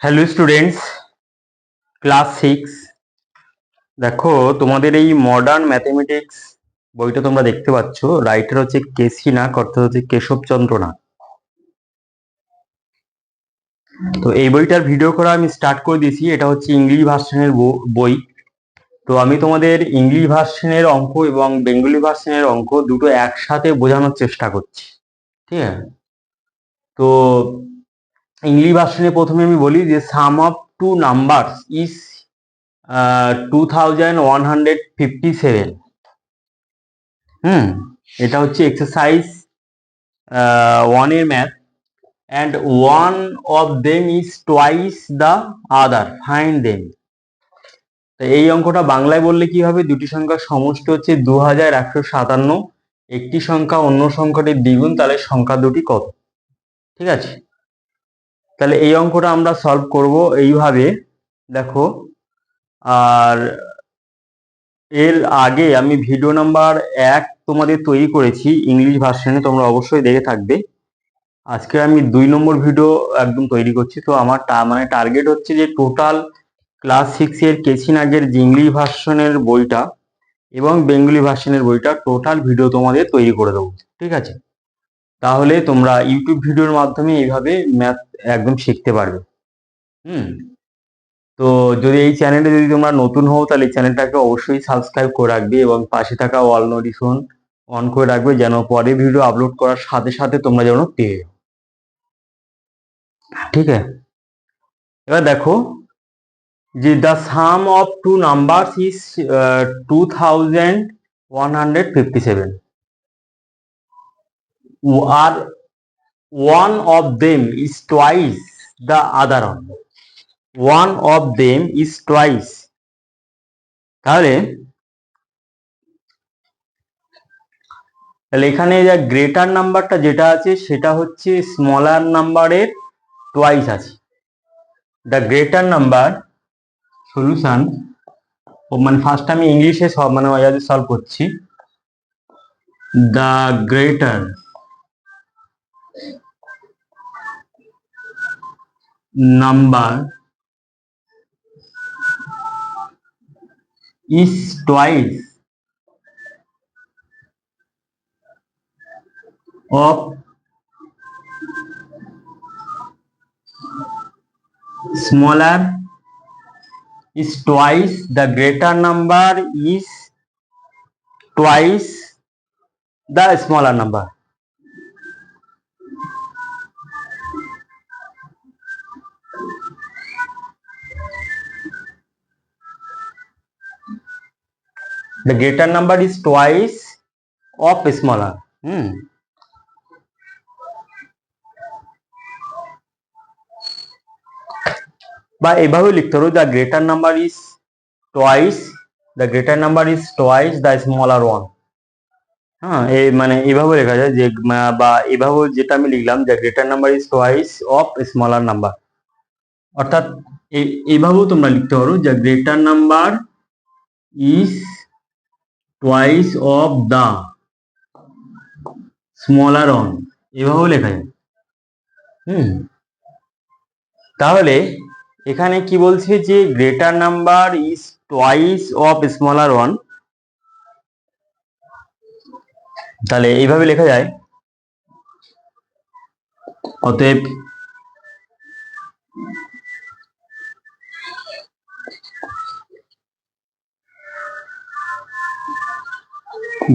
Hello students, class 6। দেখো, তোমাদের এই মডার্ন ম্যাথমেটিক্স বইটা তোমরা দেখতে পাচ্ছ। রাইটার হচ্ছে কেসি নাগ, অর্থাৎ হচ্ছে কেশবচন্দ্র নাগ। তো এই বইটার ভিডিও করা আমি স্টার্ট করে দিয়েছি। এটা হচ্ছে ইংলিশ ভার্সনের বই। তো আমি তোমাদের ইংলিশ ভার্সনের অঙ্ক এবং বেঙ্গলি ভার্সনের অঙ্ক দুটো একসাথে বোঝানোর চেষ্টা করছি, ঠিক আছে? তো ইংলিশ ভার্সনে প্রথমে আমি বলি যে সাম অফ টু নাম্বারস ইজ 2157। এটা হচ্ছে এক্সারসাইজ 1 এর math. And one of them is twice the other, find them. তো এই অঙ্কটা বাংলায় বললে কি হবে? দুটি সংখ্যার সমষ্টি হচ্ছে 2157, একটি সংখ্যা অন্য সংখ্যাটির দ্বিগুণ, তাহলে সংখ্যা দুটি কত? ঠিক আছে, তাহলে এই অঙ্কটা আমরা সলভ করব এইভাবে। দেখো, আর এর আগে আমি ভিডিও নাম্বার 1 তোমাদের তৈরি করেছি ইংলিশ ভার্সনে, তোমরা অবশ্যই দেখে থাকবে। আজকে আমি 2 নম্বর ভিডিও একদম তৈরি করছি। তো আমার টার্গেট হচ্ছে যে টোটাল ক্লাস 6 এর কেসি নাগের যে ইংলিশ ভার্সনের বইটা এবং বেঙ্গলি ভার্সনের বইটা টোটাল ভিডিও তোমাদের তৈরি করে দেবো, ঠিক আছে? তাহলে তোমরা ইউটিউব ভিডিওর মাধ্যমে এইভাবে ম্যাথ একদম শিখতে পারবে। তো যদি এই চ্যানেলে যদি তোমরা নতুন হও, তাহলে এই চ্যানেলটাকে অবশ্যই সাবস্ক্রাইব করে রাখবে এবং পাশে থাকা অল নোটিফিকেশন অন করে রাখবে, যেন পরে ভিডিও আপলোড করার সাথে সাথে তোমরা যেন পেয়ে যাও, ঠিক আছে? এবার দেখো যে the sum of two numbers is 2157, R one of them is twice the other one. One of them is twice. তাহলে এখানে যে গ্রেটার নাম্বারটা যেটা আছে সেটা হচ্ছে স্মলার নাম্বারের টোয়াইস আছে। দ্য গ্রেটার নাম্বার সলিউশন, মানে ফার্স্ট আমি ইংলিশে সলভ করছি। The greater number is twice of smaller is twice the greater number is twice the smaller number. The greater number is twice of smaller. বা এভাবে লিখতে পারো the greater number is twice the smaller one. এই মানে এভাবে লেখা যায় যে, বা এভাবে যেটা আমি লিখলাম the greater number is twice of smaller number, অর্থাৎ এইভাবেও তোমরা লিখতে পারো যে greater number is twice of the smaller one, এভাবেও লেখা যায়। তাহলে এখানে কি বলছে যে greater number is twice of smaller one, তাহলে এইভাবে লেখা যায়। অতএব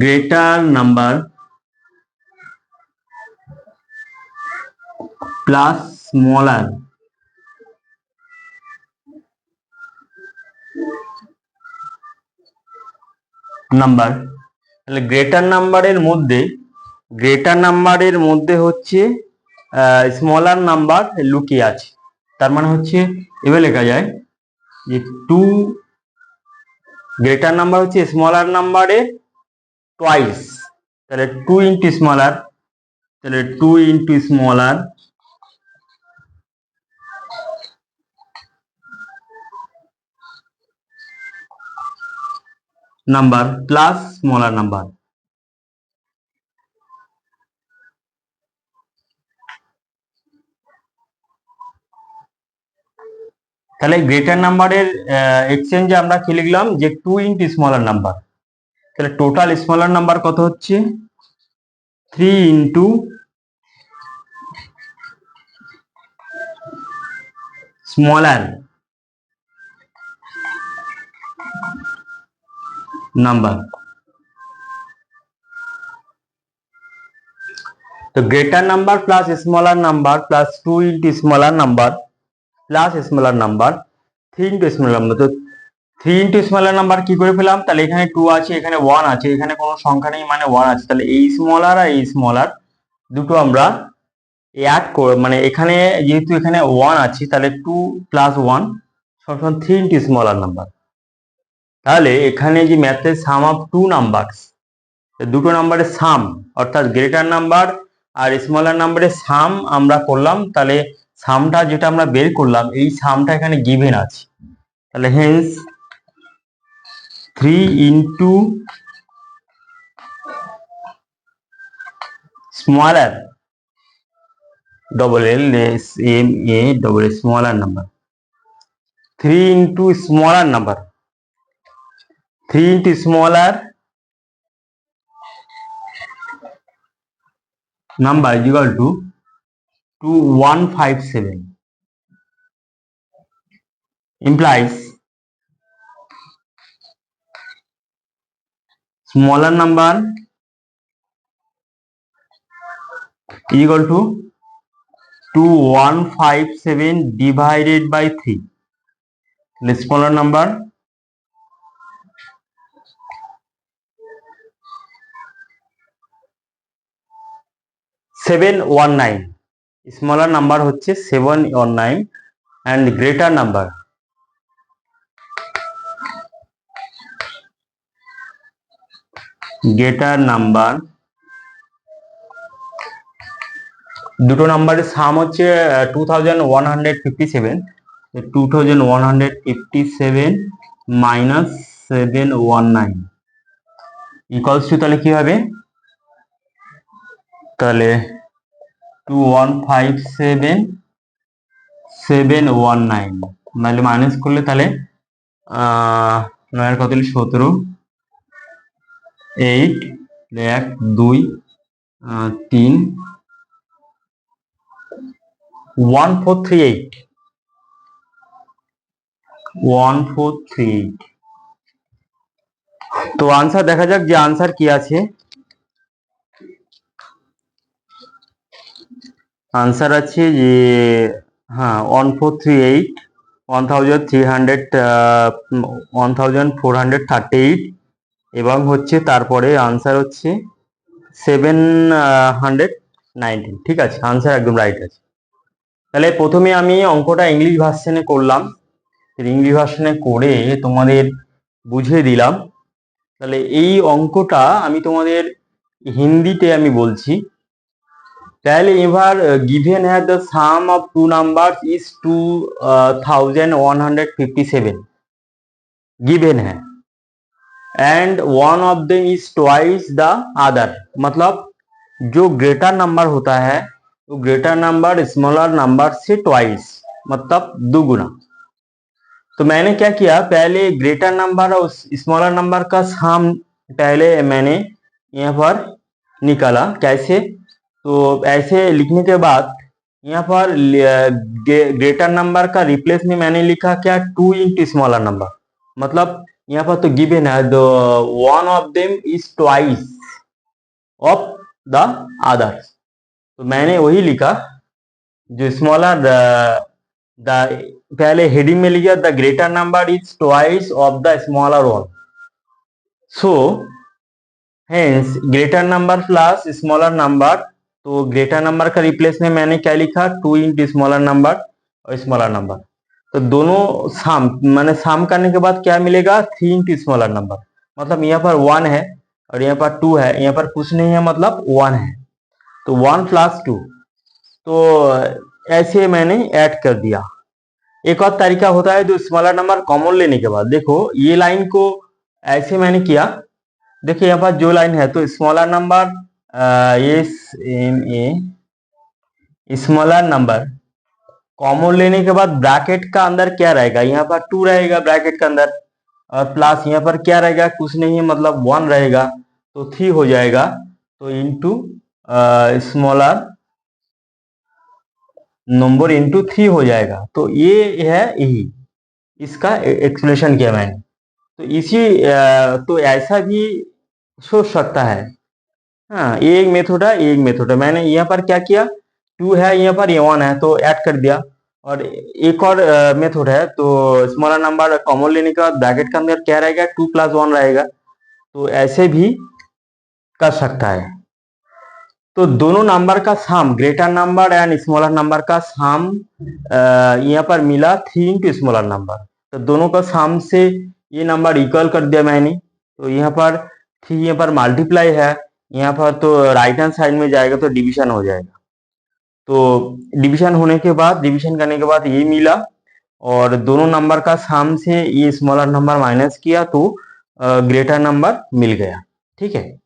greater number plus smaller number, তাহলে গ্রেটার নাম্বারের মধ্যে হচ্ছে স্মলার নাম্বার লুকিয়ে আছে। তার মানে হচ্ছে এভাবে লেখা যায় যে টু গ্রেটার নাম্বার হচ্ছে স্মলার নাম্বারের টোয়াইস, তাহলে টু ইন্টু স্মলার, তাহলে two into smaller number plus smaller number. তাহলে গ্রেটার নাম্বারের এক্সচেঞ্জে আমরা কি লিখলাম যে 2 ইন্টু স্মলার নাম্বার। তাহলে টোটাল স্মলার নাম্বার কত হচ্ছে 3 ইন্টু স্মলার নাম্বার। तो greater number plus smaller number plus 2 into smaller number plus smaller number 3 into smaller number. तो 3 इंटू स्मॉलर नंबर কি করে পেলাম তাহলে এখানে 2 আছে এখানে 1 আছে এখানে কোনো সংখ্যা নেই মানে 1 আছে তাহলে এই স্মলার আর এই স্মলার দুটো আমরা অ্যাড করে মানে এখানে যেহেতু এখানে 1 আছে তাহলে 2 প্লাস 1 সমান 3 इंटू স্মলার নাম্বার। তাহলে এখানে যে ম্যাথের সাম অফ টু নাম্বারস দুটো নাম্বারের সাম অর্থাৎ গ্রেটার নাম্বার আর স্মলার নাম্বারের সাম আমরা করলাম তাহলে সামটা যেটা আমরা বের করলাম এই সামটা এখানে গিভেন আছে তাহলে hence 3 into smaller double L S M A double smaller number 3 into smaller number 3 into smaller number is equal to 2157 implies smaller number equal to 2157 divided by 3 the smaller number 719 smaller number হচ্ছে 719 and greater number দুটো নাম্বারের সাম হচ্ছে 2157 2157 minus 719 equals to তাহলে কি হবে তাহলে 2157 719 মানে minus করলে তাহলে 9 কত 17 8 1 2 3 1438 1438 তো आंसर দেখা যাক যে आंसर কি আছে आंसर আছে যে হ্যাঁ 1438 1438 এবং হচ্ছে তারপরে आंसर হচ্ছে 719 ঠিক আছে आंसर একদম রাইট আছে। তাহলে প্রথমে আমি অঙ্কটা ইংলিশ ভার্সনে করলাম ইংলিশ ভার্সনে করে তোমাদের বুঝিয়ে দিলাম তাহলে এই অঙ্কটা আমি তোমাদের হিন্দিতে আমি বলছি তাহলে এবার given here the sum of two numbers is 2157 given है and one of them is twice the other मतलब जो ग्रेटर नंबर होता है तो ग्रेटर नंबर स्मॉलर नंबर से ट्वाइस मतलब दुगुना। तो मैंने क्या किया पहले ग्रेटर नंबर और स्मॉलर नंबर का सम पहले मैंने यहाँ पर निकाला कैसे तो ऐसे लिखने के बाद यहाँ पर ग्रेटर नंबर का रिप्लेस में मैंने लिखा क्या 2 इंटू स्मॉलर नंबर मतलब यहाँ पर तो गिवन है the one of them is twice of the others तो मैंने वही लिखा जो स्मॉलर द पहले हेडिंग में लिखा the greater number is twice of the smaller one so hence greater number plus smaller number तो ग्रेटर नंबर का रिप्लेस में मैंने क्या लिखा 2 इंटू स्मॉलर नंबर और स्मॉलर नंबर तो दोनों सम मैंने सम करने के बाद क्या मिलेगा 3 इंटू स्मॉलर नंबर मतलब यहाँ पर 1 है और यहाँ पर 2 है यहाँ पर कुछ नहीं है मतलब 1 है तो 1 प्लस 2 तो ऐसे मैंने ऐड कर दिया। एक और तरीका होता है जो स्मॉलर नंबर कॉमन लेने के बाद देखो ये लाइन को ऐसे मैंने किया देखिए यहाँ पर जो लाइन है तो smaller number S M A smaller number common लेने के बाद ब्रैकेट का अंदर क्या रहेगा, यहाँ पर 2 रहेगा ब्रैकेट के अंदर, और प्लस यहाँ पर क्या रहेगा, कुछ नहीं है मतलब 1 रहेगा, तो 3 हो जाएगा, तो इंटू स्मॉलर नंबर इंटू 3 हो जाएगा। तो ये है यही इसका एक्सप्लेनेशन किया मैंने। तो तो ऐसा भी सोच सकता है। हाँ, ये एक मेथड है, ये एक मेथड है। मैंने यहाँ पर क्या किया, 2 है यहाँ पर, ये 1 है तो ऐड कर दिया। और एक और मेथड है, तो स्मॉलर नंबर कॉमन लेने के बाद ब्रैकेट के अंदर क्या रहेगा, 2 + 1 रहेगा, तो ऐसे भी कर सकता है। तो दोनों नंबर का sum, greater number and smaller number का सम यहाँ पर मिला 3 × स्मॉलर नंबर, तो दोनों का सम से ये नंबर इक्वल कर दिया मैंने। तो यहाँ पर 3 यहाँ पर मल्टीप्लाई है, यहाँ पर तो राइट हैंड साइड में जाएगा तो डिवीजन हो जाएगा। तो डिवीजन होने के बाद, डिवीजन करने के बाद ये मिला, और दोनों नंबर का सम से ये स्मॉलर नंबर माइनस किया तो ग्रेटर नंबर मिल गया। ठीक है,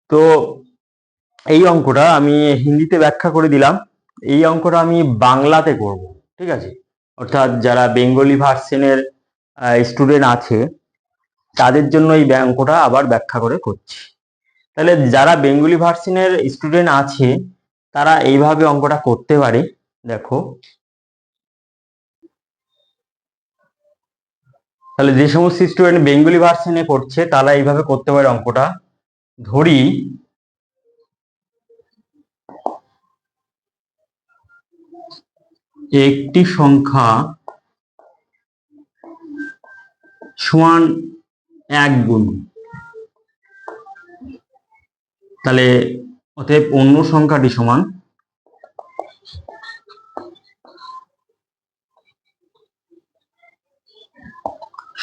তো এই অঙ্কটা আমি হিন্দিতে ব্যাখ্যা করে দিলাম, এই অঙ্কটা আমি বাংলাতে করব। ঠিক আছে, অর্থাৎ যারা বেঙ্গলি ভার্সনের স্টুডেন্ট আছে তাদের জন্য এই অঙ্কটা আবার ব্যাখ্যা করে করছি। তাহলে যারা বেঙ্গলি ভার্সনের স্টুডেন্ট আছে তারা এইভাবে অঙ্কটা করতে পারে। দেখো, তাহলে যে সমস্ত স্টুডেন্ট বেঙ্গলি ভার্সনে করছে তারা এইভাবে করতে পারে অঙ্কটা। ধরি একটি সংখ্যা সমান 1 গুণ, তাহলে অতএব অন্য সংখ্যাটি সমান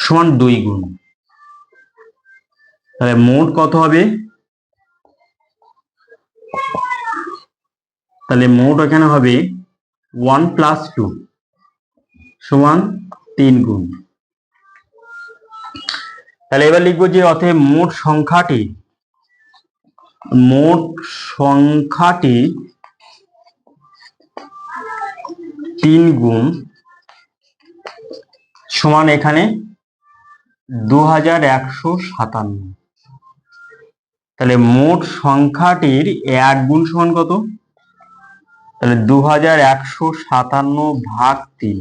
সমান 2 গুণ। তাহলে মোট কত হবে, তাহলে মোট এখানে হবে 1 + 2 সমান 3 গুণ। তাহলে এবার লিখবো যে অতএব মোট সংখ্যাটি 3 গুণ সমান এখানে 2157। তাহলে মোট সংখ্যাটির 1 গুণ সমান কত, তাহলে 2157 ভাগ 3,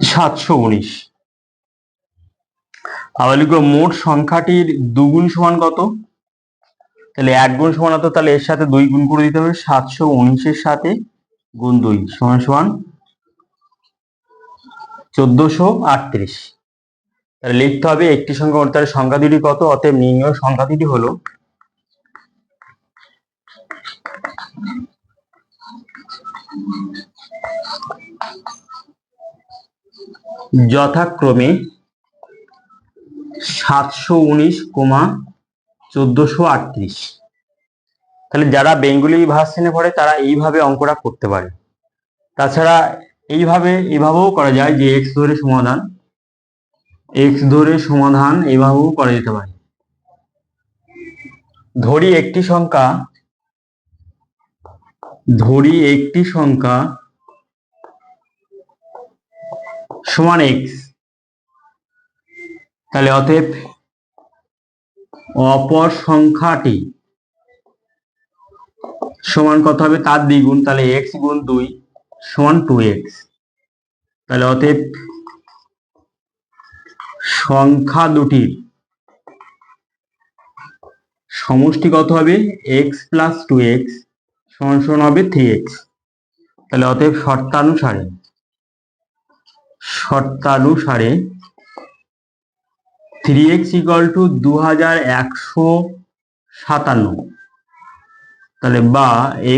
719। আবার লিখবো মোট সংখ্যাটির 2 গুণ সমান কত, তাহলে 1 গুণ সমান হতো, তাহলে এর সাথে 2 গুণ করে দিতে হবে, 719 এর সাথে গুণ 2 সমান সমান 1438। তাহলে লিখতে হবে একটি সংখ্যা, তাহলে সংখ্যা দুটি কত, অতএব নির্ণয় সংখ্যা দুটি হলো যথাক্রমে 719, 1438। তাহলে যারা বেঙ্গলি ভার্সনে পড়ে তারা এইভাবে অঙ্কটা করতে পারে। তাছাড়া এইভাবেও করা যায় যে এক্স ধরে সমাধান এইভাবেও করা যেতে পারে। ধরি একটি সংখ্যা সমান এক্স, তাহলে অতএব অপর সংখ্যাটি সমান কত হবে, তার দ্বিগুণ, তাহলে x গুণ 2 সমান 2x। তাহলে অতএব সংখ্যা দুটির সমষ্টি কত হবে, x + 2x সমান সমান হবে 3x। তাহলে অতএব শর্তানুসারে 3x = 2157। তাহলে বা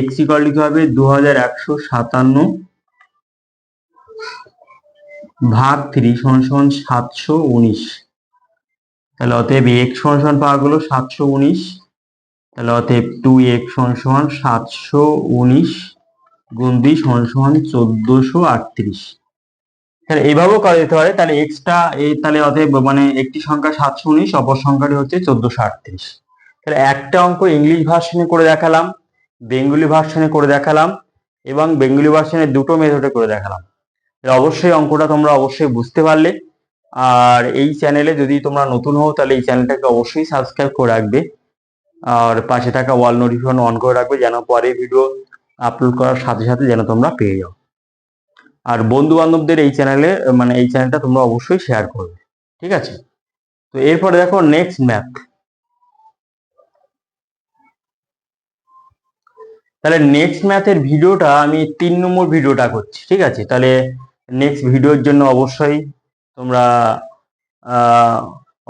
x = কি হবে, 2157 ভাগ 3 সমান সমান 719। তাহলে অতএব x সমান সমান পাওয়া গেল 719। তাহলে অতএব 2x সমান সমান 719 গুণ 2 সমান সমান 1438। তাহলে এইভাবেও করা যেতে পারে। তাহলে এক্সটা তাহলে অতএব মানে একটি সংখ্যা 719, অপর সংখ্যাটি হচ্ছে 1438। তাহলে একটা অঙ্ক ইংলিশ ভার্সনে করে দেখালাম, বেঙ্গলি ভার্সনে করে দেখালাম এবং বেঙ্গলি ভার্সনে দুটো মেথডে করে দেখালাম। অবশ্যই অঙ্কটা তোমরা অবশ্যই বুঝতে পারলে। আর এই চ্যানেলে যদি তোমরা নতুন হও তাহলে এই চ্যানেলটাকে অবশ্যই সাবস্ক্রাইব করে রাখবে আর পাশে থাকা ওয়াল নোটিফিকেশন অন করে রাখবে, যেন পরে ভিডিও আপলোড করার সাথে সাথে যেন তোমরা পেয়ে যাও। আর বন্ধু বান্ধবদের এই চ্যানেলে মানে এই চ্যানেলটা তোমরা অবশ্যই শেয়ার করবে, ঠিক আছে? তো এরপরে দেখো নেক্সট ম্যাথ। তাহলে নেক্সট ম্যাথের ভিডিওটা আমি 3 নম্বর ভিডিওটা করছি, ঠিক আছে? তাহলে নেক্সট ভিডিওর জন্য অবশ্যই তোমরা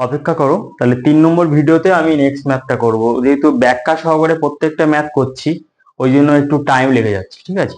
অপেক্ষা করো। তাহলে 3 নম্বর ভিডিওতে আমি নেক্সট ম্যাথটা করব, যেহেতু ব্যাখ্যা সহকারে প্রত্যেকটা ম্যাথ করছি ওই জন্য একটু টাইম লেগে যাচ্ছে, ঠিক আছে?